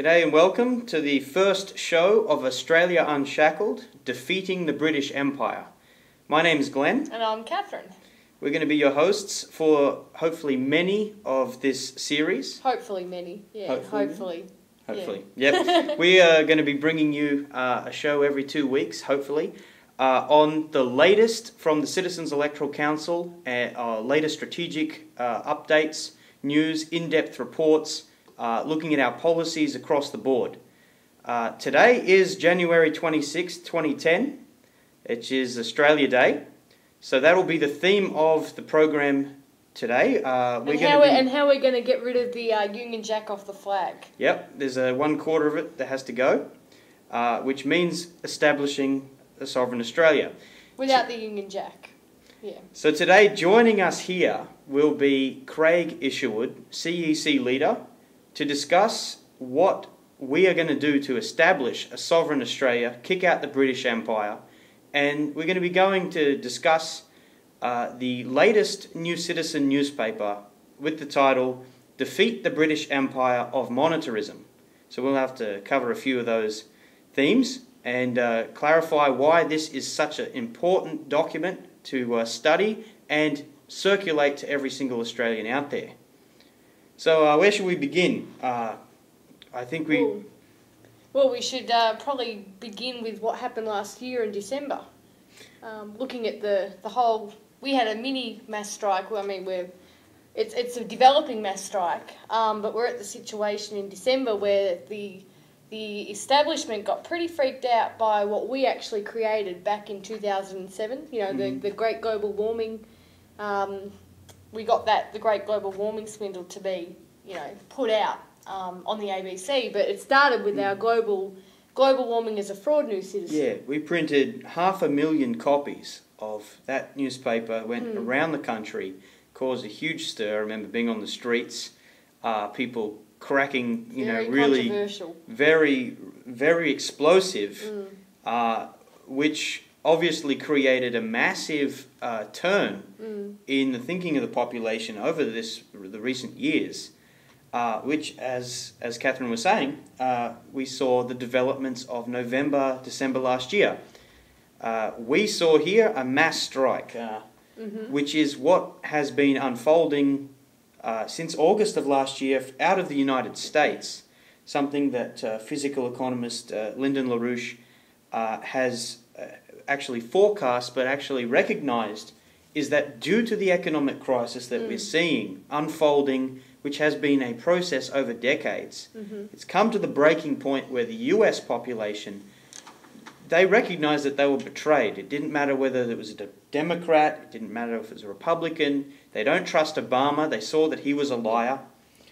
G'day and welcome to the first show of Australia Unshackled, Defeating the British Empire. My name's Glenn. And I'm Catherine. We're going to be your hosts for hopefully many of this series. Hopefully many, yeah, hopefully. Yep. We are going to be bringing you a show every 2 weeks, hopefully, on the latest from the Citizens Electoral Council, latest strategic updates, news, in-depth reports, looking at our policies across the board. Today is January 26, 2010, which is Australia Day. So that will be the theme of the program today. How we're going to get rid of the Union Jack off the flag. Yep, there's one quarter of it that has to go, which means establishing a sovereign Australia. Without the Union Jack, yeah. So today, joining us here will be Craig Isherwood, CEC leader, to discuss what we are going to do to establish a sovereign Australia, kick out the British Empire, and we're going to be going to discuss the latest New Citizen newspaper with the title, Defeat the British Empire of Monetarism. So we'll have to cover a few of those themes and clarify why this is such an important document to study and circulate to every single Australian out there. So where should we begin? I think we... Well, we should probably begin with what happened last year in December. Looking at the whole... We had a mini mass strike. Well, I mean, it's a developing mass strike, but we're at the situation in December where the establishment got pretty freaked out by what we actually created back in 2007. You know, the Great Global Warming. We got the Great Global Warming swindle to be, you know, put out on the ABC, but it started with our global warming as a fraud, New Citizen. Yeah, we printed 500,000 copies of that newspaper, went around the country, caused a huge stir. I remember being on the streets, people cracking, really very, very explosive, which obviously created a massive turn in the thinking of the population over the recent years, which, as Catherine was saying, we saw the developments of November, December last year. We saw here a mass strike, which is what has been unfolding since August of last year out of the United States, something that physical economist Lyndon LaRouche has actually forecast but actually recognised, is that due to the economic crisis that we're seeing unfolding, which has been a process over decades, it's come to the breaking point where the US population, they recognise that they were betrayed. It didn't matter whether it was a Democrat, it didn't matter if it was a Republican. They don't trust Obama. They saw that he was a liar.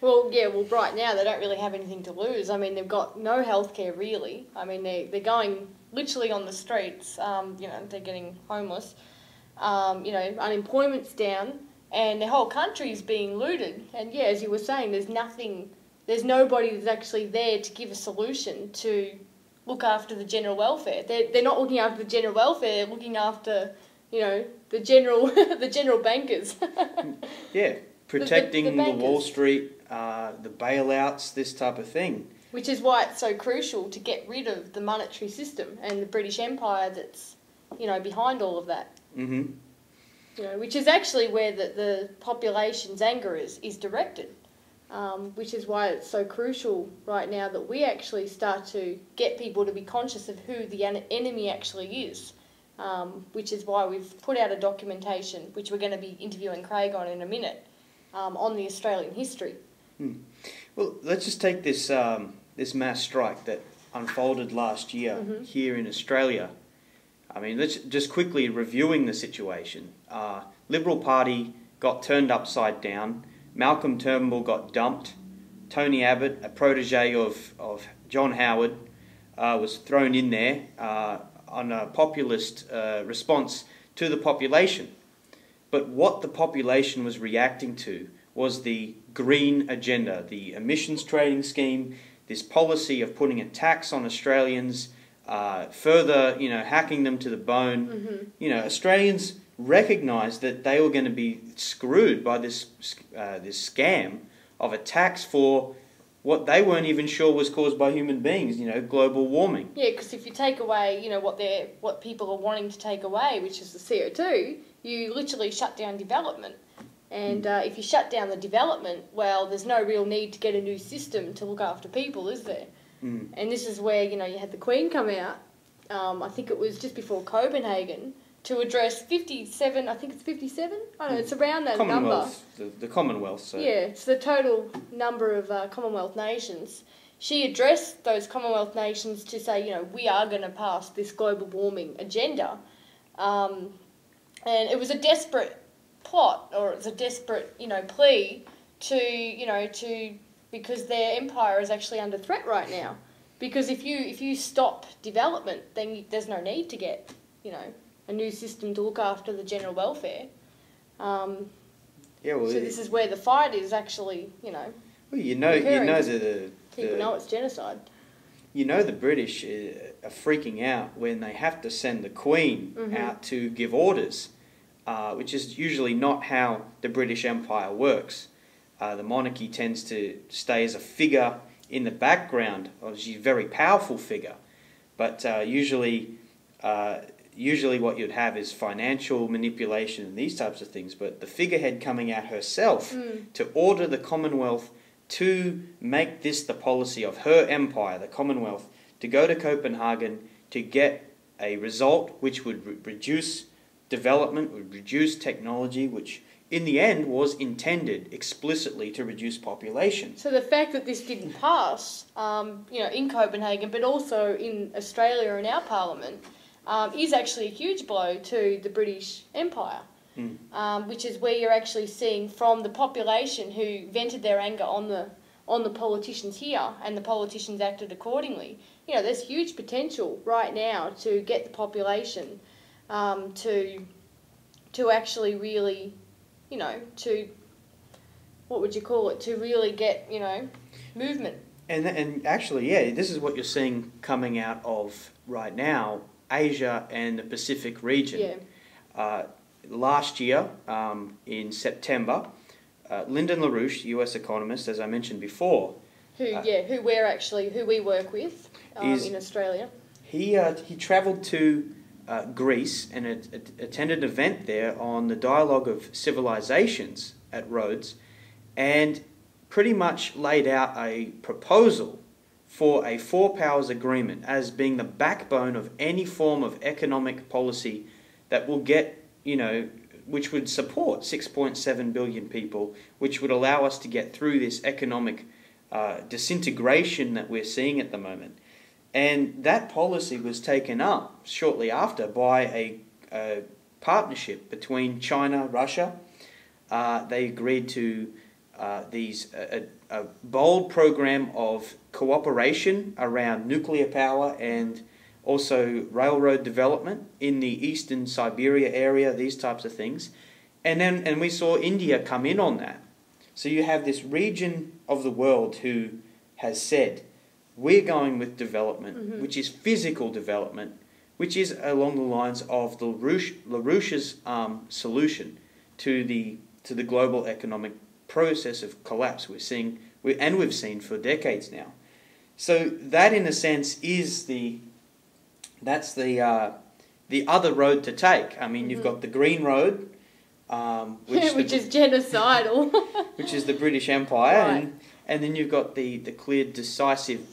Well, yeah, right now they don't really have anything to lose. I mean, they've got no healthcare really. I mean, they're going literally on the streets, they're getting homeless. Unemployment's down and the whole country's being looted. And yeah, as you were saying, there's nobody that's actually there to give a solution to look after the general welfare. They're not looking after the general welfare, they're looking after, the general bankers. Yeah, protecting the Wall Street, the bailouts, this type of thing. Which is why it's so crucial to get rid of the monetary system and the British Empire that's, behind all of that. Which is actually where the population's anger is directed. Which is why it's so crucial right now that we actually start to get people to be conscious of who the enemy actually is. Which is why we've put out a documentation, which we're going to be interviewing Craig on in a minute, on the Australian history. Well, let's just take this this mass strike that unfolded last year here in Australia. I mean, let's just quickly reviewing the situation. Liberal Party got turned upside down. Malcolm Turnbull got dumped. Tony Abbott, a protege of John Howard, was thrown in there on a populist response to the population. But what the population was reacting to was the green agenda, the emissions trading scheme, this policy of putting a tax on Australians, further, hacking them to the bone. Australians recognised that they were going to be screwed by this scam of a tax for what they weren't even sure was caused by human beings, global warming. Yeah, because if you take away, what people are wanting to take away, which is the CO2, you literally shut down development. And if you shut down the development, well, there's no real need to get a new system to look after people, is there? And this is where, you had the Queen come out, I think it was just before Copenhagen, to address 57, I think it's 57? I don't know, it's around that number. The Commonwealth. So. Yeah, it's the total number of Commonwealth nations. She addressed those Commonwealth nations to say, we are going to pass this global warming agenda. And it was a desperate plot, or it was a desperate, plea to because their empire is actually under threat right now. Because if you stop development, then there's no need to get, a new system to look after the general welfare. So this is where the fight is actually, Well, people know it's genocide. The British are freaking out when they have to send the Queen out to give orders, which is usually not how the British Empire works. The monarchy tends to stay as a figure in the background. Obviously, a very powerful figure, but usually what you'd have is financial manipulation and these types of things. But the figurehead coming out herself to order the Commonwealth to make this the policy of her empire, the Commonwealth, to go to Copenhagen to get a result which would reduce development, would reduce technology, which in the end was intended explicitly to reduce population. So the fact that this didn't pass, in Copenhagen, but also in Australia and our parliament, is actually a huge blow to the British Empire. Which is where you're actually seeing from the population who vented their anger on the politicians here, and the politicians acted accordingly. There's huge potential right now to get the population to actually really, to, what would you call it, to really get, movement. And actually, this is what you're seeing coming out of right now, Asia and the Pacific region. Yeah. Last year, in September, Lyndon LaRouche, US economist, as I mentioned before, who we work with in Australia. He travelled to Greece and attended an event there on the dialogue of civilizations at Rhodes, and pretty much laid out a proposal for a four powers agreement as being the backbone of any form of economic policy that will get, which would support 6.7 billion people, which would allow us to get through this economic disintegration that we're seeing at the moment. And that policy was taken up shortly after by a partnership between China, Russia. They agreed to a bold program of cooperation around nuclear power and also railroad development in the eastern Siberia area, these types of things. And we saw India come in on that. So you have this region of the world who has said, we're going with development, which is physical development, which is along the lines of the LaRouche's solution to the global economic process of collapse we've seen for decades now. So that, in a sense, is the other road to take. I mean, you've got the green road, which is genocidal, which is the British Empire, right. and then you've got the clear, decisive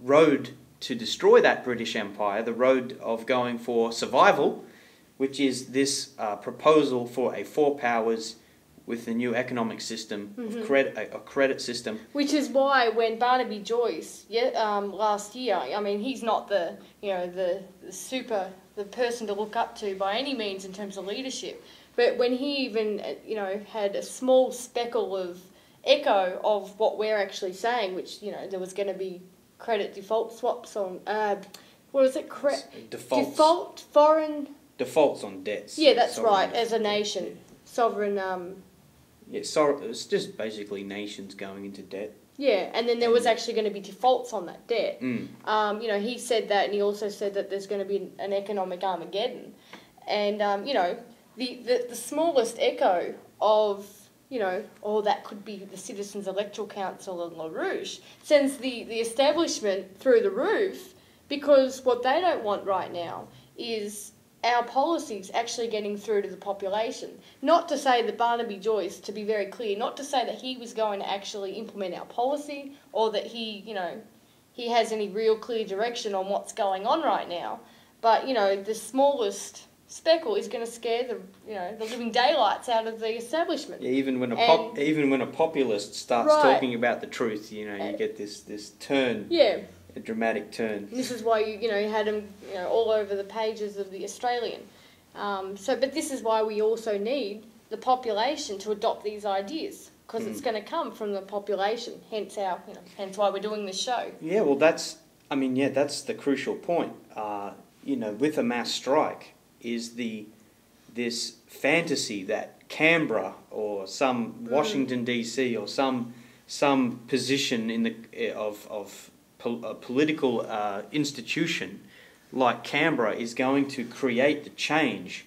road to destroy that British Empire, the road of going for survival, which is this proposal for a four powers with the new economic system, of a credit system. Which is why when Barnaby Joyce, last year, I mean, he's not the person to look up to by any means in terms of leadership, but when he even, had a small speckle of echo of what we're actually saying, which, there was going to be credit default swaps on, what is it? Defaults on debts. Yeah, that's right, as a nation. Sovereign... it's just basically nations going into debt. Yeah, and then there was actually going to be defaults on that debt. He said that, and he also said that there's going to be an economic Armageddon. And, the smallest echo of, you know, or that could be the Citizens Electoral Council and LaRouche, sends the establishment through the roof, because what they don't want right now is our policies actually getting through to the population. Not to say that Barnaby Joyce, to be very clear, not to say that he was going to actually implement our policy, or that he, you know, he has any real clear direction on what's going on right now. But, you know, the smallest speckle is going to scare the, you know, the living daylights out of the establishment. Yeah, even when a populist starts talking about the truth, you know, you get this turn. Yeah. A dramatic turn. And this is why you had him, you know, all over the pages of the Australian. But this is why we also need the population to adopt these ideas, because it's going to come from the population. Hence why we're doing this show. Yeah, well, that's the crucial point. You know, with a mass strike, is this fantasy that Canberra or some Washington DC or some position in the of a political institution like Canberra is going to create the change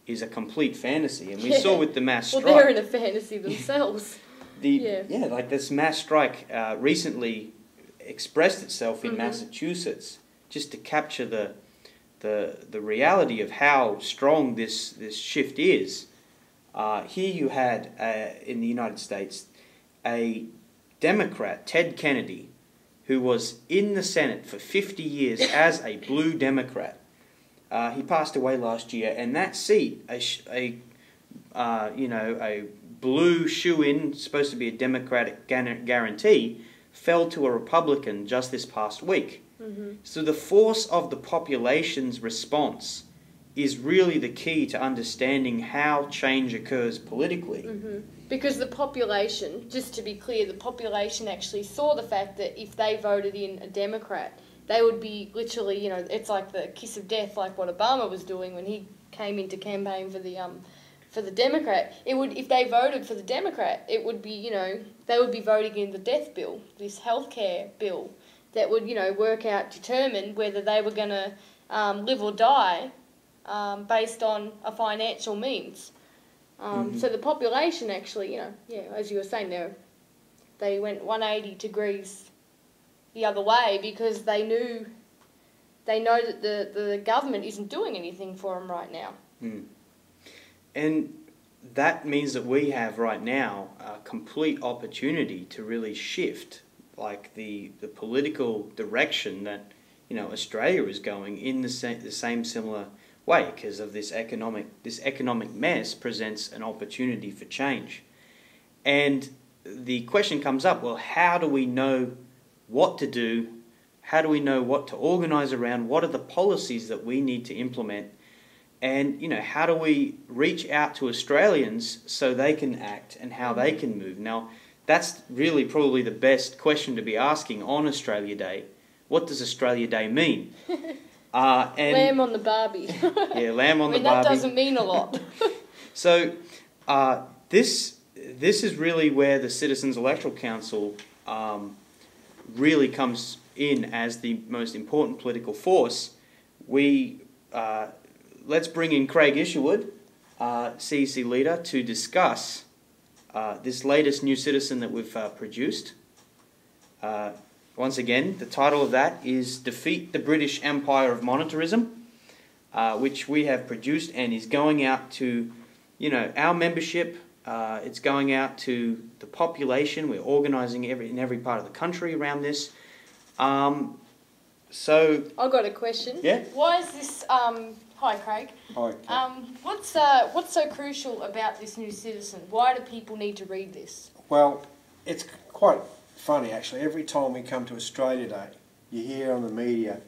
is a complete fantasy. And we saw with the mass strike. Well, they're in a fantasy themselves. Like this mass strike recently expressed itself in Massachusetts, just to capture the reality of how strong this shift is. Here you had, in the United States, a Democrat, Ted Kennedy, who was in the Senate for 50 years as a blue Democrat. He passed away last year, and that seat, a blue shoe-in, supposed to be a Democratic guarantee, fell to a Republican just this past week. So the force of the population's response is really the key to understanding how change occurs politically. Because the population, just to be clear, the population actually saw the fact that if they voted in a Democrat, they would be literally, you know, it's like the kiss of death, like what Obama was doing when he came in to campaign for the Democrat. It would, if they voted for the Democrat, it would be, you know, they would be voting in the death bill, this healthcare bill that would, you know, determine whether they were going to live or die based on a financial means. So the population actually, you know, as you were saying, they went 180 degrees the other way because they know that the government isn't doing anything for them right now. And that means that we have right now a complete opportunity to really shift, like the political direction that, you know, Australia is going in the same similar way, because of this economic mess presents an opportunity for change. And the question comes up, well, how do we know what to do? How do we know what to organise around? What are the policies that we need to implement? And, you know, how do we reach out to Australians so they can act and how they can move? Now, that's really probably the best question to be asking on Australia Day. What does Australia Day mean? And lamb on the Barbie. Yeah, lamb on the Barbie. That doesn't mean a lot. So this is really where the Citizens Electoral Council really comes in as the most important political force. Let's bring in Craig Isherwood, CEC leader, to discuss this latest new citizen that we've produced. Once again, the title of that is Defeat the British Empire of Monetarism, which we have produced and is going out to, you know, our membership. It's going out to the population. We're organising in every part of the country around this. So I've got a question. Yeah. Why is this? Hi, Craig. Hi. What's so crucial about this new citizen? Why do people need to read this? Well, it's quite funny actually. Every time we come to Australia Day, you hear on the media,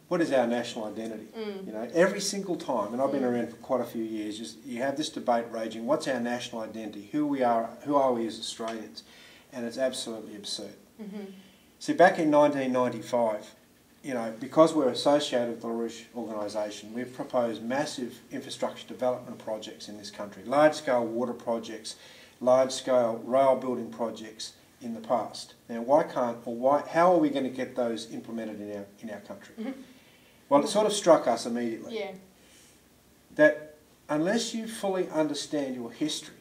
what is our national identity? You know, every single time, and I've been around for quite a few years, you have this debate raging. What's our national identity? Who are we as Australians? And it's absolutely absurd. See, back in 1995, you know, because we're associated with the LaRouche organisation, we've proposed massive infrastructure development projects in this country, large-scale water projects, large-scale rail building projects in the past. Now, how are we going to get those implemented in our country? Well, it sort of struck us immediately that unless you fully understand your history,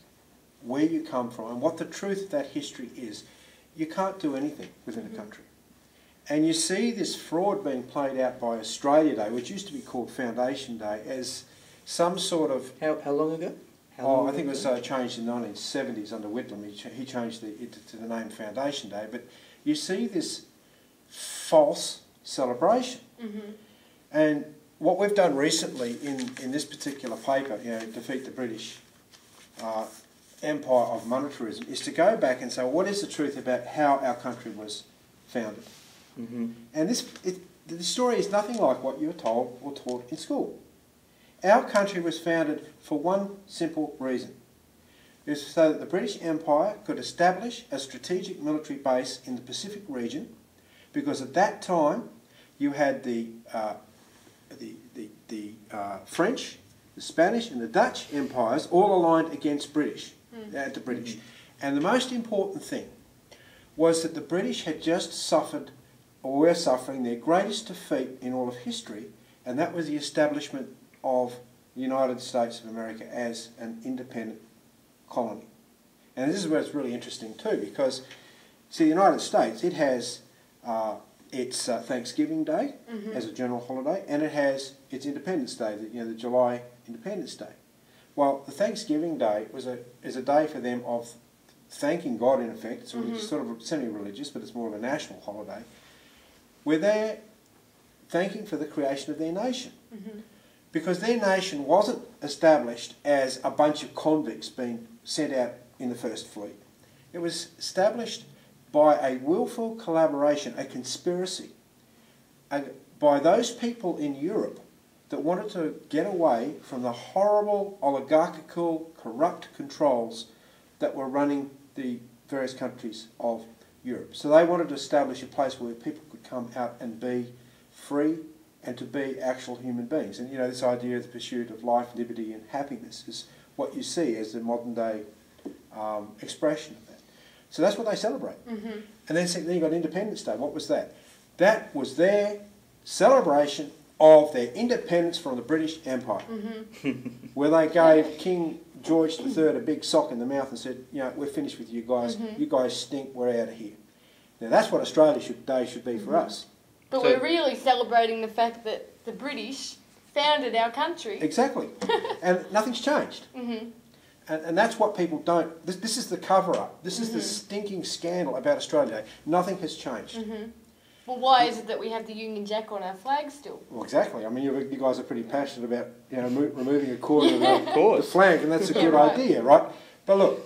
where you come from and what the truth of that history is, you can't do anything within a country. And you see this fraud being played out by Australia Day, which used to be called Foundation Day, as some sort of... How long ago? I think it was changed in the 1970s under Whitlam. He changed it to the name Foundation Day. But you see this false celebration. And what we've done recently in this particular paper, Defeat the British Empire of Monetarism, is to go back and say, well, what is the truth about how our country was founded? And the story is nothing like what you were told or taught in school. Our country was founded for one simple reason. It was so that the British Empire could establish a strategic military base in the Pacific region, because at that time you had the French, the Spanish and the Dutch empires all aligned against the British. And the most important thing was that the British had just suffered, or were suffering, their greatest defeat in all of history, and that was the establishment of the United States of America as an independent colony. And this is where it's really interesting too, because, see, the United States, it has its Thanksgiving Day as a general holiday, and it has its Independence Day, the July Independence Day. Well, the Thanksgiving Day is a day for them of thanking God, in effect. It's sort of semi-religious, but it's more of a national holiday, where they're thanking for the creation of their nation. Because their nation wasn't established as a bunch of convicts being sent out in the First Fleet. It was established by a willful collaboration, a conspiracy, by those people in Europe that wanted to get away from the horrible, oligarchical, corrupt controls that were running the various countries of Europe. So they wanted to establish a place where people could come out and be free and to be actual human beings. And this idea of the pursuit of life, liberty and happiness is what you see as the modern day expression of that. So that's what they celebrate. And then you've got Independence Day. What was that? That was their celebration of their independence from the British Empire, where they gave King George III a big sock in the mouth and said, we're finished with you guys. You guys stink. We're out of here. Now that's what Australia Day should be for us. But we're really celebrating the fact that the British founded our country. Exactly. And nothing's changed. And that's what people don't... This is the cover-up. This is the stinking scandal about Australia Day. Nothing has changed. Well, why is it that we have the Union Jack on our flag still? Well, exactly. I mean, you guys are pretty passionate about removing a quarter of the flag, and that's a good idea, right? But look,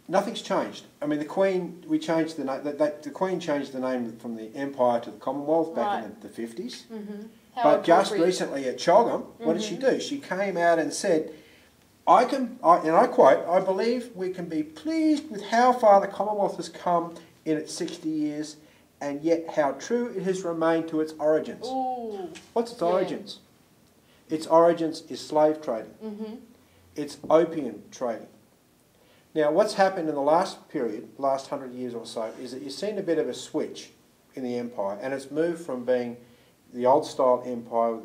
nothing's changed. I mean, the Queen, the Queen changed the name from the Empire to the Commonwealth back in the 50s. But just recently at Chogam, what did she do? She came out and said, and I quote, "I believe we can be pleased with how far the Commonwealth has come in its 60 years, and yet how true it has remained to its origins." Ooh. What's its origins? Its origins is slave trading. It's opium trading. Now, what's happened in the last period, last 100 years or so, is that you've seen a bit of a switch in the empire, and it's moved from being the old style empire,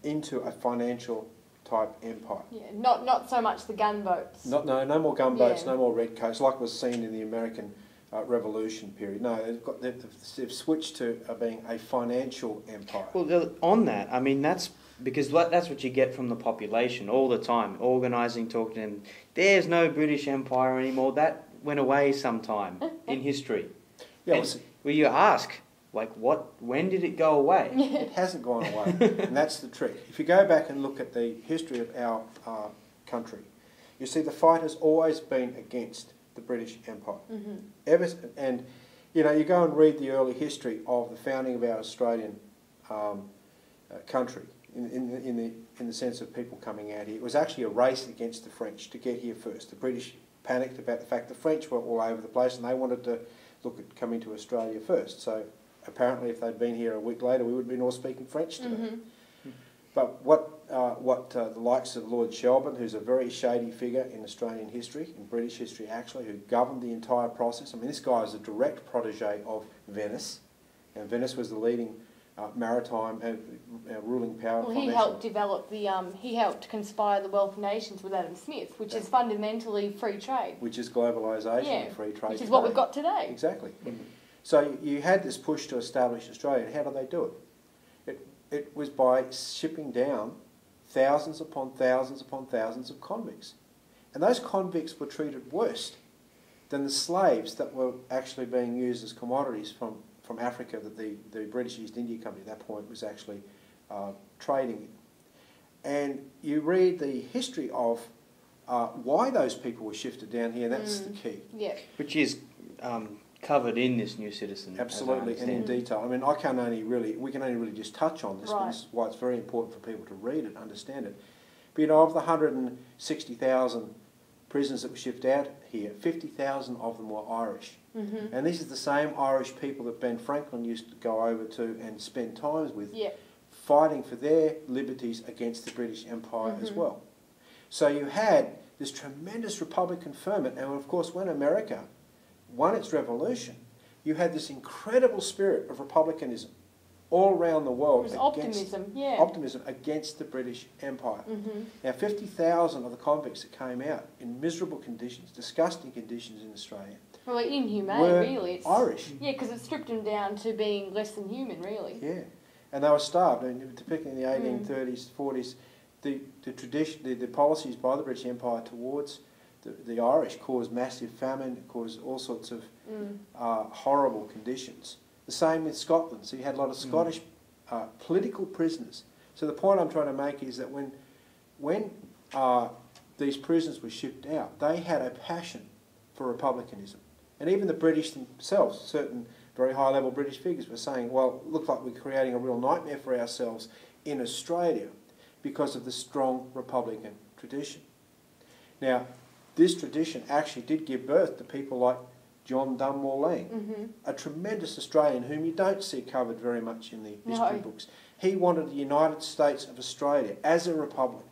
into a financial type empire. Yeah, not so much the gunboats. No more gunboats, no more redcoats, like was seen in the American Revolution period. No, they've switched to being a financial empire. Well, on that, I mean, that's because that's what you get from the population all the time, organising, talking to them. There's no British Empire anymore. That went away sometime in history. Yeah, well, you ask, when did it go away? It hasn't gone away, and that's the trick. If you go back and look at the history of our country, you see the fight has always been against the British Empire. And you go and read the early history of the founding of our Australian country in the sense of people coming out here. It was actually a race against the French to get here first. The British panicked about the fact the French were all over the place and they wanted to look at coming to Australia first. So apparently if they'd been here a week later, we would have been all speaking French today. But what the likes of Lord Shelburne, who's a very shady figure in Australian history, in British history actually, who governed the entire process. I mean, this guy is a direct protege of Venice, and Venice was the leading maritime ruling power. Well, he helped develop the, he helped conspire the Wealth of Nations with Adam Smith, which is fundamentally free trade. Which is globalisation and free trade. Which is what we've got today. Exactly. So you had this push to establish Australia, and how did they do it? It was by shipping down thousands upon thousands upon thousands of convicts. And those convicts were treated worse than the slaves that were actually being used as commodities from Africa that the British East India Company at that point was actually trading in. And you read the history of why those people were shifted down here, and that's the key. Yeah. Which is covered in this new Citizen. Absolutely, and in detail. I mean, we can only really just touch on this, but this is why it's very important for people to read it, understand it. But you know, of the 160,000 prisoners that were shipped out here, 50,000 of them were Irish. And this is the same Irish people that Ben Franklin used to go over to and spend times with, fighting for their liberties against the British Empire as well. So you had this tremendous Republican ferment, and of course when America won its revolution, you had this incredible spirit of republicanism all around the world. It was optimism against the British Empire. Now 50,000 of the convicts that came out in miserable conditions, disgusting conditions in Australia, well, inhumane, really. It's Irish. Yeah, because it stripped them down to being less than human, really. Yeah, and they were starved. And particularly in the 1830s, 40s, the policies by the British Empire towards the Irish caused massive famine, caused all sorts of horrible conditions. The same with Scotland. So you had a lot of Scottish political prisoners. So the point I'm trying to make is that when these prisoners were shipped out, they had a passion for republicanism. And even the British themselves, certain very high-level British figures were saying, well, it looks like we're creating a real nightmare for ourselves in Australia because of the strong republican tradition. Now, this tradition actually did give birth to people like John Dunmore Lang, a tremendous Australian whom you don't see covered very much in the history books. He wanted the United States of Australia as a republic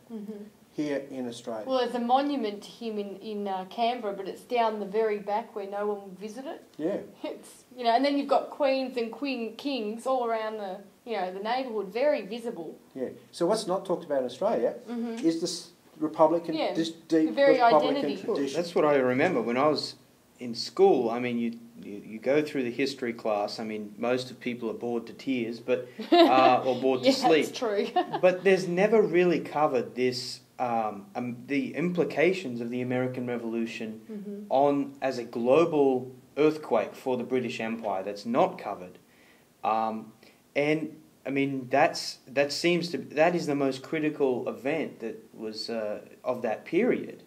here in Australia. Well, there's a monument to him in Canberra, but it's down the very back where no one will visit it. Yeah. It's, you know, and then you've got queens and kings all around the, you know, the neighbourhood, very visible. Yeah. So what's not talked about in Australia is this republican, this deep very republican identity. tradition. Well, that's what I remember when I was in school. I mean, you go through the history class. I mean, most of people are bored to tears, but or bored to sleep. That's true. But there's never really covered this. The implications of the American Revolution as a global earthquake for the British Empire. That's not covered, and I mean that is the most critical event that was of that period.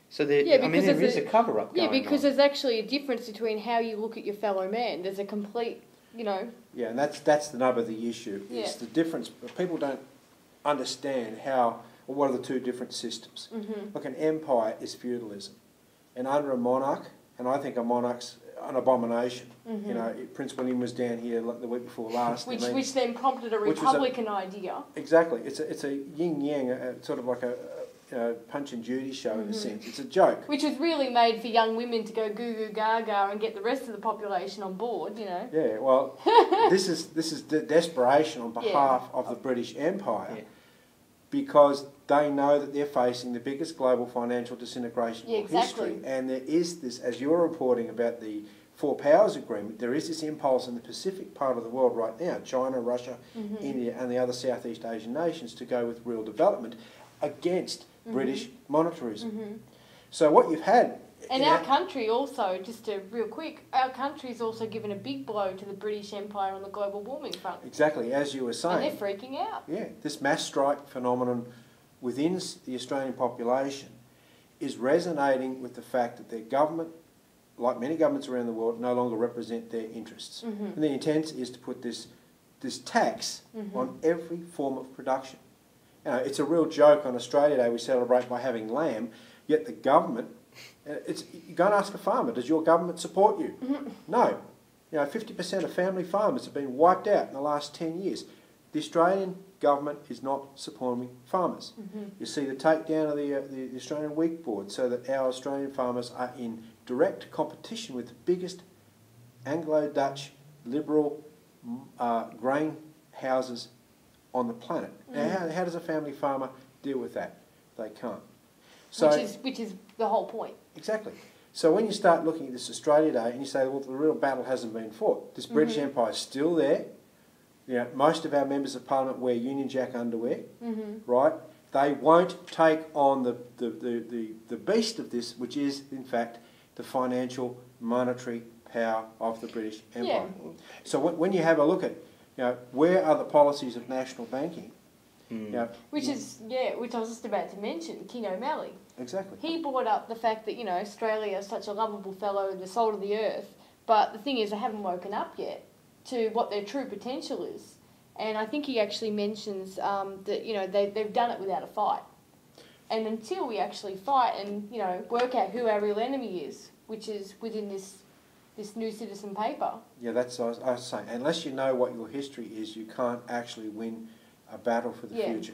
So there is a cover up. Yeah, because there's actually a difference between how you look at your fellow man. There's a complete, you know. Yeah, and that's the nub of the issue. Is the difference. People don't understand what are the two different systems. Look, an empire is feudalism, and under a monarch, and I think a monarch's an abomination. You know, Prince William was down here the week before last. Which then prompted a republican idea. Exactly, it's a yin yang, sort of like a Punch and Judy show in a sense. It's a joke. Which was really made for young women to go goo goo gaga and get the rest of the population on board, you know. Yeah, well, this is the desperation on behalf of the British Empire because they know that they're facing the biggest global financial disintegration in history. And there is this, as you're reporting about the Four Powers Agreement, there is this impulse in the Pacific part of the world right now, China, Russia, India and the other Southeast Asian nations, to go with real development against British monetarism. So what you've had... And our country also, real quick, our country's also given a big blow to the British Empire on the global warming front. Exactly, as you were saying. And they're freaking out. Yeah, this mass strike phenomenon within the Australian population is resonating with the fact that their government, like many governments around the world, no longer represent their interests. And the intent is to put this tax on every form of production. You know, it's a real joke on Australia Day we celebrate by having lamb, yet the government, you go and ask a farmer, does your government support you? No. You know, 50% of family farmers have been wiped out in the last 10 years. The Australian government is not supporting farmers. You see the takedown of the Australian Wheat Board so that our Australian farmers are in direct competition with the biggest Anglo-Dutch liberal grain houses on the planet. Now, how does a family farmer deal with that? They can't. So, which is the whole point. Exactly. So when you start looking at this Australia Day and you say, well, the real battle hasn't been fought. This British Empire is still there. You know, most of our members of Parliament wear Union Jack underwear, right? They won't take on the beast of this, which is, in fact, the financial, monetary power of the British Empire. Yeah. So when you have a look at, you know, where are the policies of national banking? You know, which I was just about to mention, King O'Malley. Exactly. He brought up the fact that, you know, Australia is such a lovable fellow, the salt of the earth, but the thing is they haven't woken up yet to what their true potential is. And I think he actually mentions that, you know, they've done it without a fight. And until we actually fight and, you know, work out who our real enemy is, which is within this new citizen paper. Yeah, that's what I was saying. Unless you know what your history is, you can't actually win a battle for the future.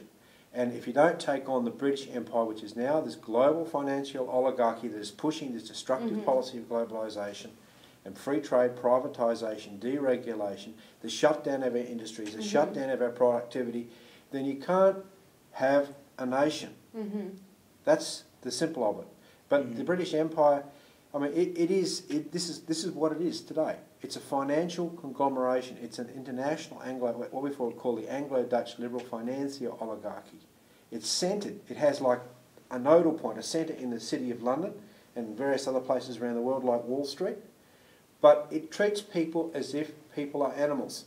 And if you don't take on the British Empire, which is now this global financial oligarchy that is pushing this destructive policy of globalisation and free trade, privatisation, deregulation, the shutdown of our industries, the shutdown of our productivity, then you can't have a nation. That's the simple of it. But the British Empire, I mean, this is what it is today. It's a financial conglomeration. It's an international what we call the Anglo-Dutch liberal financier oligarchy. It's centred. It has like a nodal point, a centre in the city of London and various other places around the world like Wall Street. But it treats people as if people are animals.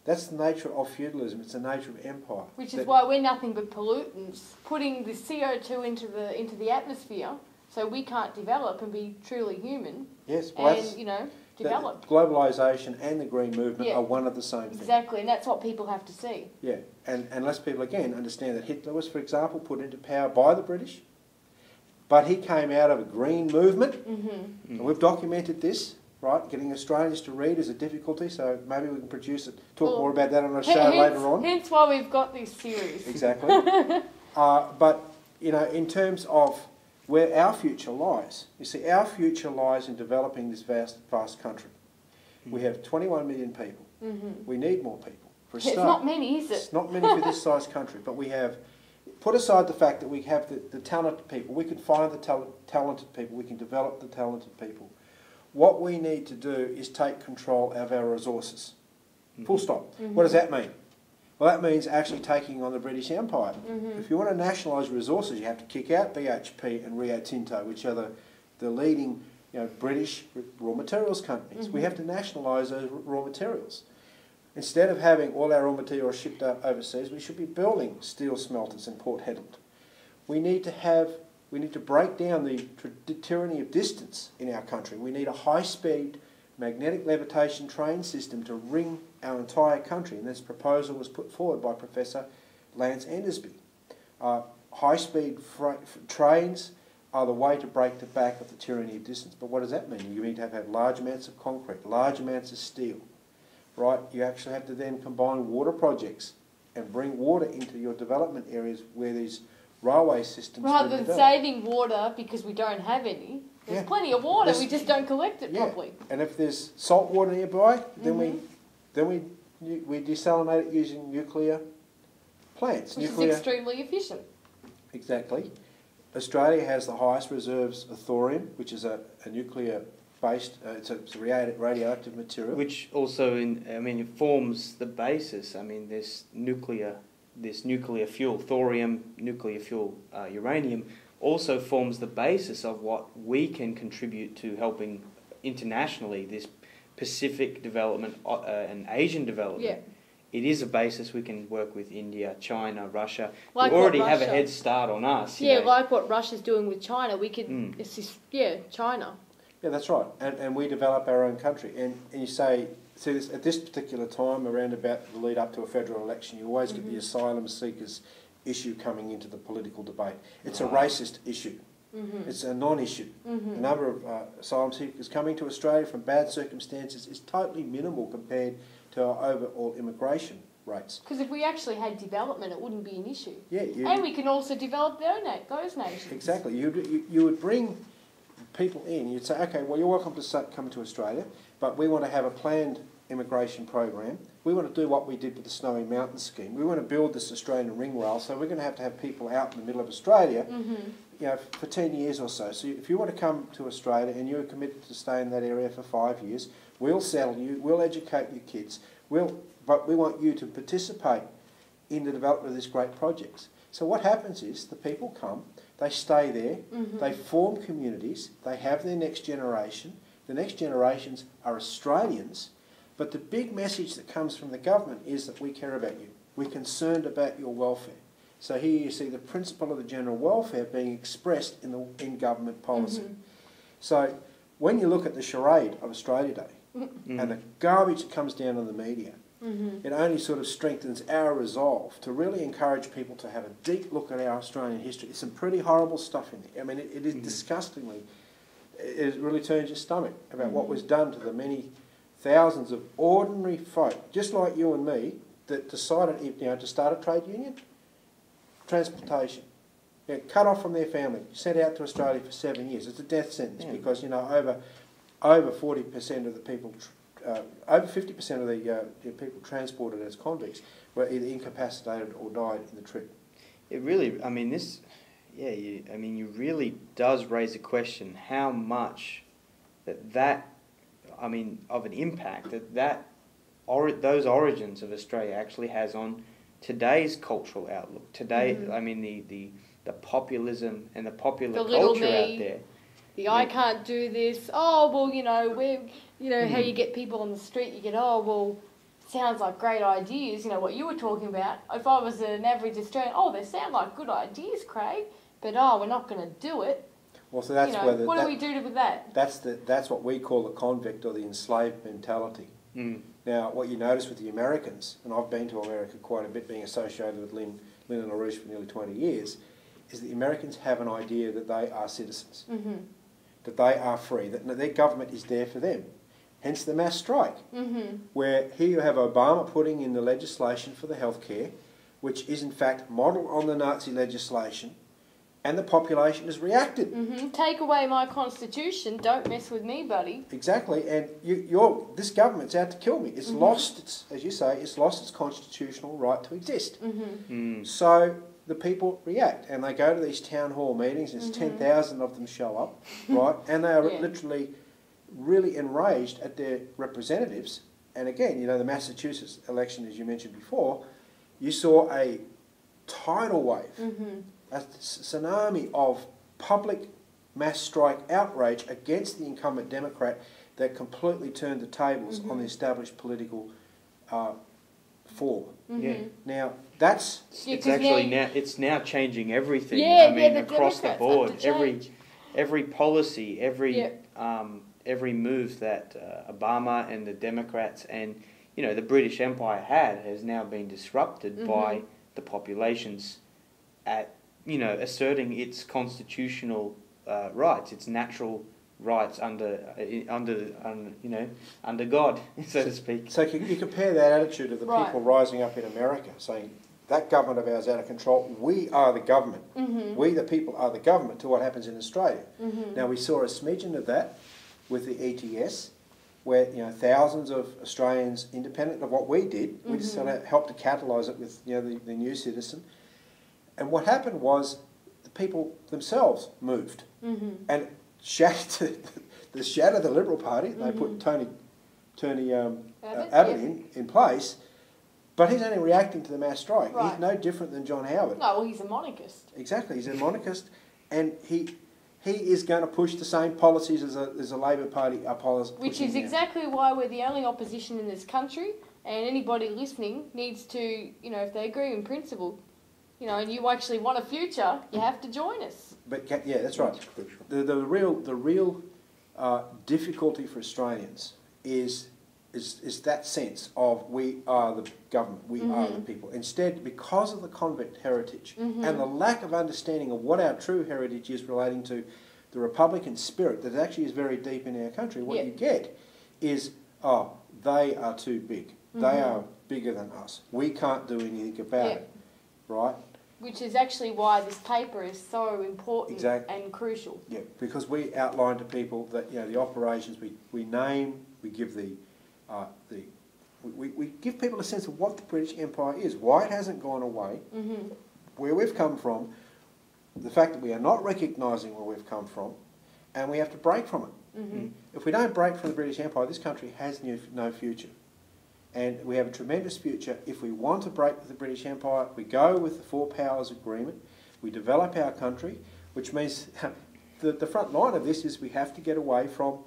That's the nature of feudalism. It's the nature of empire. Which is why we're nothing but pollutants, putting the CO2 into the atmosphere, so we can't develop and be truly human. Yes, well, and you know, develop. Globalisation and the green movement are one of the same thing. Exactly, and that's what people have to see. Yeah, and unless people again understand that Hitler was, for example, put into power by the British, but he came out of a green movement, and we've documented this. Right, getting Australians to read is a difficulty, so maybe we can talk more about that on a show later on. Hence why we've got this series. Exactly. But, you know, in terms of where our future lies, you see, our future lies in developing this vast country. We have 21 million people. We need more people. For a start. It's not many, is it? It's not many for this size country, but we have, put aside the fact that we have the talented people, we can find the talented people, we can develop the talented people. What we need to do is take control of our resources. Full stop. What does that mean? Well, that means actually taking on the British Empire. If you want to nationalise resources, you have to kick out BHP and Rio Tinto, which are the leading, you know, British raw materials companies. We have to nationalise those raw materials. Instead of having all our raw materials shipped overseas, we should be building steel smelters in Port Hedland. We need to break down the tyranny of distance in our country. We need a high-speed magnetic levitation train system to ring our entire country, and this proposal was put forward by Professor Lance Endersby. High-speed trains are the way to break the back of the tyranny of distance. But what does that mean? You need to have large amounts of concrete, large amounts of steel, right? You actually have to then combine water projects and bring water into your development areas where these railway systems rather than saving water because we don't have any. There's plenty of water, we just don't collect it properly. And if there's salt water nearby, then we desalinate it using nuclear plants. Which is extremely efficient. Exactly. Australia has the highest reserves of thorium, which is a nuclear-based, it's a radioactive material. Which also, it forms the basis. I mean, this nuclear fuel, thorium, nuclear fuel, uranium, also forms the basis of what we can contribute to helping internationally this Pacific development and Asian development. Yeah. It is a basis we can work with India, China, Russia. Like we already have a head start on us. Yeah, like what Russia's doing with China. We could assist, China. Yeah, that's right. And we develop our own country. And you say, see, at this particular time, around about the lead up to a federal election, you always get the asylum seekers issue coming into the political debate. It's a racist issue. It's a non-issue. The number of asylum seekers coming to Australia from bad circumstances is totally minimal compared to our overall immigration rates. Because if we actually had development, it wouldn't be an issue. Yeah, and we can also develop those nations. Exactly. You would bring people in. You'd say, okay, well, you're welcome to come to Australia, but we want to have a planned immigration program. We want to do what we did with the Snowy Mountain scheme. We want to build this Australian ring rail, so we're going to have people out in the middle of Australia, you know, for 10 years or so. So if you want to come to Australia and you're committed to stay in that area for 5 years, we'll settle you, we'll educate your kids, but we want you to participate in the development of this great projects. So what happens is the people come, they stay there, they form communities, they have their next generation. The next generations are Australians, but the big message that comes from the government is that we care about you. We're concerned about your welfare. So here you see the principle of the general welfare being expressed in government policy. So when you look at the charade of Australia Day and the garbage that comes down on the media, it only sort of strengthens our resolve to really encourage people to have a deep look at our Australian history. There's some pretty horrible stuff in there. I mean, it is disgustingly, it really turns your stomach about what was done to the many thousands of ordinary folk, just like you and me, that decided, you know, to start a trade union. Transportation. You know, cut off from their family, sent out to Australia for 7 years. It's a death sentence because, you know, over 40% of the people, over 50% of the people transported as convicts were either incapacitated or died in the trip. It really, I mean, this, I mean, you really does raise a question how much I mean, of an impact those origins of Australia actually has on today's cultural outlook. Today, I mean, the populism and the popular culture out there. I can't do this. Oh, well, you know, how you get people on the street, you get, oh, well, sounds like great ideas, you know, what you were talking about. If I was an average Australian, oh, they sound like good ideas, Craig, but oh, we're not going to do it. Well, so that's what do we do with that? That's what we call the convict or the enslaved mentality. Now, what you notice with the Americans, and I've been to America quite a bit, being associated with Lynn and LaRouche for nearly 20 years, is that the Americans have an idea that they are citizens, that they are free, that their government is there for them. Hence the mass strike, where here you have Obama putting in the legislation for the healthcare, which is in fact modelled on the Nazi legislation, and the population has reacted. Take away my constitution, don't mess with me, buddy. Exactly, and this government's out to kill me. It's lost its, as you say, it's lost its constitutional right to exist. So the people react, and they go to these town hall meetings. There's 10,000 of them show up, right? And they are literally really enraged at their representatives. And again, you know, the Massachusetts election, as you mentioned before, you saw a tidal wave, a tsunami of public mass strike outrage against the incumbent Democrat that completely turned the tables on the established political form. Now that's it's actually it's now changing everything. Across the board, every policy, every move that Obama and the Democrats and the British Empire has now been disrupted by the populations asserting its constitutional rights, its natural rights under God, so to speak. So you compare that attitude of the people rising up in America, saying that government of ours is out of control. We are the government. We, the people, are the government. To what happens in Australia. Now we saw a smidgen of that with the ETS, where thousands of Australians, independent of what we did, we just sort of helped to catalyse it with the new citizen. And what happened was the people themselves moved and shattered the Liberal Party. They put Tony Abbott in place, but he's only reacting to the mass strike. He's no different than John Howard. No, well, he's a monarchist. Exactly, he's a monarchist, and he is going to push the same policies as a Labor Party policy. Which is exactly why we're the only opposition in this country, and anybody listening needs to, if they agree in principle, and you actually want a future, you have to join us. But yeah, that's right. The real difficulty for Australians is that sense of we are the government, we are the people. Instead, because of the convict heritage and the lack of understanding of what our true heritage is relating to the Republican spirit that actually is very deep in our country, what you get is, they are too big. They are bigger than us. We can't do anything about it, right? Which is actually why this paper is so important and crucial. Yeah, because we outline to people that the operations we name, we give the we give people a sense of what the British Empire is, why it hasn't gone away, where we've come from, the fact that we are not recognising where we've come from, and we have to break from it. If we don't break from the British Empire, this country has no future. And we have a tremendous future. If we want to break with the British Empire, we go with the Four Powers Agreement, we develop our country, which means the front line of this is we have to get away from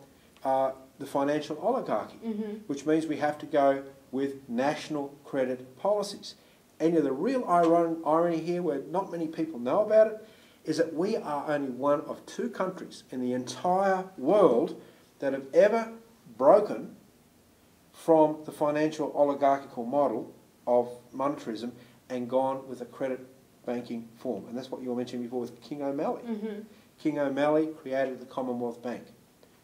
the financial oligarchy, which means we have to go with national credit policies. And the real irony here, where not many people know about it, is that we are only one of 2 countries in the entire world that have ever broken from the financial oligarchical model of monetarism and gone with a credit banking form. And that's what you were mentioning before with King O'Malley. King O'Malley created the Commonwealth Bank.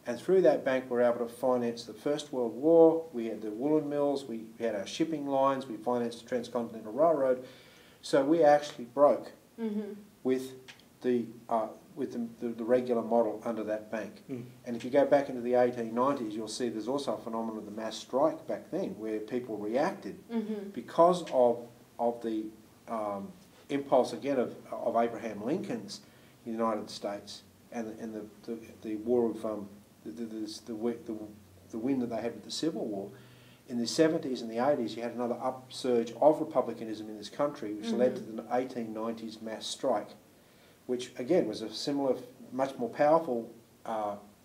And through that bank we were able to finance the First World War, we had the woolen mills, we had our shipping lines, we financed the Transcontinental Railroad. So we actually broke with the regular model under that bank. And if you go back into the 1890s, you'll see there's also a phenomenon of the mass strike back then, where people reacted because of the impulse again of Abraham Lincoln's United States and the war of the win that they had with the Civil War. In the 70s and the 80s, you had another upsurge of republicanism in this country, which led to the 1890s mass strike, which again was a similar, much more powerful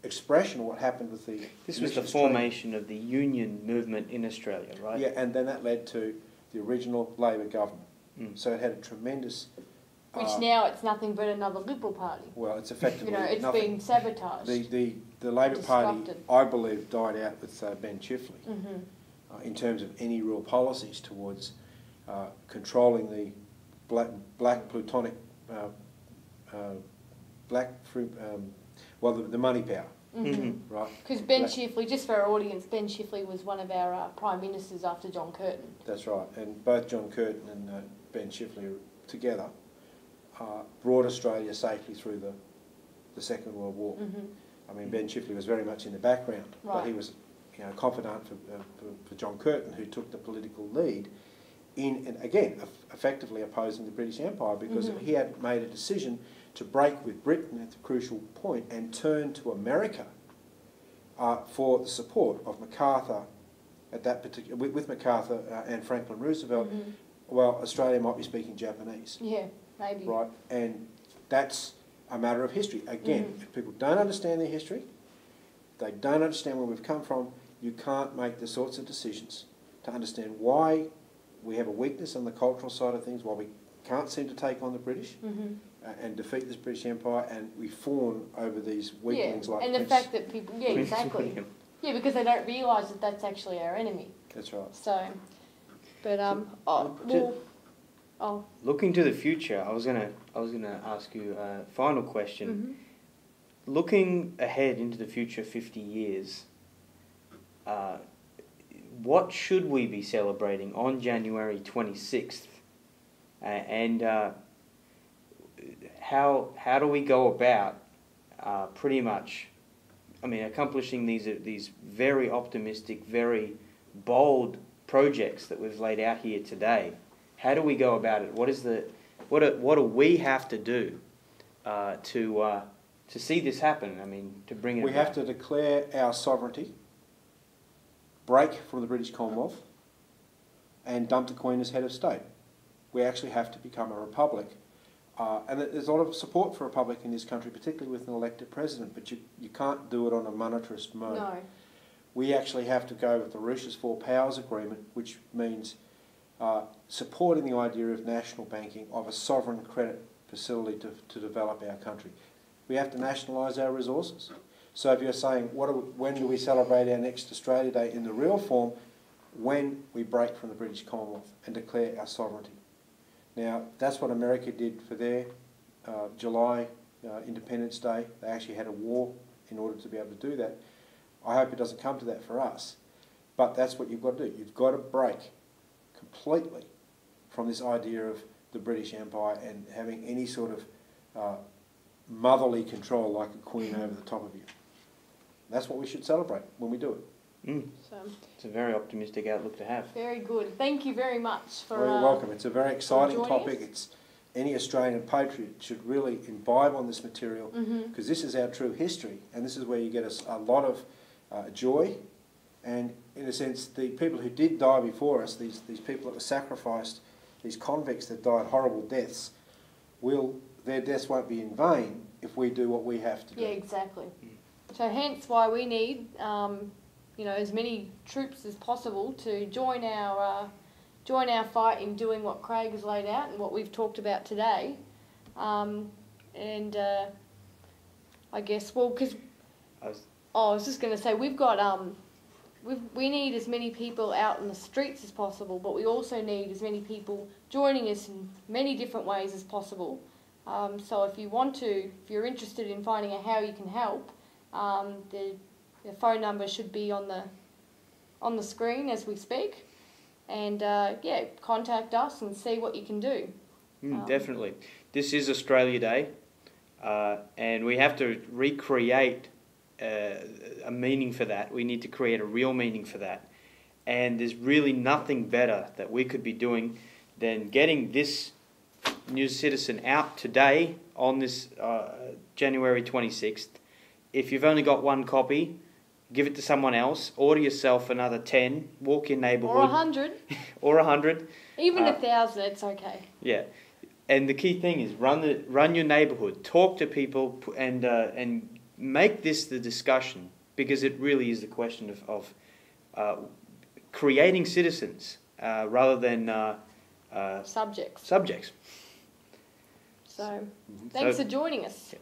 expression of what happened with the... This was the formation of the union movement in Australia, right? Yeah, and then that led to the original Labor government. So it had a tremendous... Which now it's nothing but another Liberal Party. Well, it's effectively it's nothing. been sabotaged. The Labor Party, I believe, died out with Ben Chifley in terms of any real policies towards controlling the black plutonic... the money power, right? Because Ben Chifley, just for our audience, Ben Chifley was one of our Prime Ministers after John Curtin. That's right, and both John Curtin and Ben Chifley together brought Australia safely through the Second World War. I mean, Ben Chifley was very much in the background, but he was confidant for John Curtin, who took the political lead in, and again, effectively opposing the British Empire, because he had made a decision to break with Britain at the crucial point and turn to America for the support of MacArthur at that particular, with MacArthur and Franklin Roosevelt. Well, Australia might be speaking Japanese. Yeah, maybe. Right, and that's a matter of history. Again, if people don't understand their history, they don't understand where we've come from, you can't make the sorts of decisions to understand why we have a weakness on the cultural side of things, why we can't seem to take on the British and defeat this British Empire, and we fawn over these weaklings like and the fact that people, exactly. Yeah, because they don't realise that that's actually our enemy. That's right. So, but looking to the future, I was gonna ask you a final question. Looking ahead into the future 50 years, what should we be celebrating on January 26th? And how do we go about pretty much, accomplishing these very optimistic, very bold projects that we've laid out here today? How do we go about it? What do we have to do to see this happen? To bring it. We have to declare our sovereignty, break from the British Commonwealth, and dump the Queen as head of state. We actually have to become a republic. And there's a lot of support for a republic in this country, particularly with an elected president, but you can't do it on a monetarist mode. No. We actually have to go with the Russia's Four Powers Agreement, which means supporting the idea of national banking, of a sovereign credit facility to develop our country. We have to nationalise our resources. So if you're saying, when do we celebrate our next Australia Day in the real form? When we break from the British Commonwealth and declare our sovereignty. Now, that's what America did for their July Independence Day. They actually had a war in order to be able to do that. I hope it doesn't come to that for us. But that's what you've got to do. You've got to break completely from this idea of the British Empire and having any sort of motherly control like a queen over the top of you. That's what we should celebrate when we do it. So It's a very optimistic outlook to have. very good. Thank you very much for. Well, you're welcome. It's a very exciting joining topic. us. It's any Australian patriot should really imbibe on this material because this is our true history, and this is where you get a lot of joy. And in a sense, the people who did die before us, these people that were sacrificed, these convicts that died horrible deaths, their deaths won't be in vain if we do what we have to do. Yeah, exactly. So hence why we need, as many troops as possible to join our fight in doing what Craig has laid out and what we've talked about today. I guess, because I was just going to say we've got we need as many people out in the streets as possible, but we also need as many people joining us in many different ways as possible. So if you're interested in finding out how you can help, the phone number should be on the screen as we speak, and contact us and see what you can do. Definitely, this is Australia Day, and we have to recreate a meaning for that. We need to create a real meaning for that, and there's really nothing better that we could be doing than getting this New Citizen out today on this January 26th. If you've only got one copy, give it to someone else. Order yourself another 10. Walk your neighbourhood. Or 100. Or 100. Even 1,000, it's okay. Yeah, and the key thing is run your neighbourhood. Talk to people and make this the discussion, because it really is the question of creating citizens rather than Subjects. subjects. So, thanks for joining us. Yeah.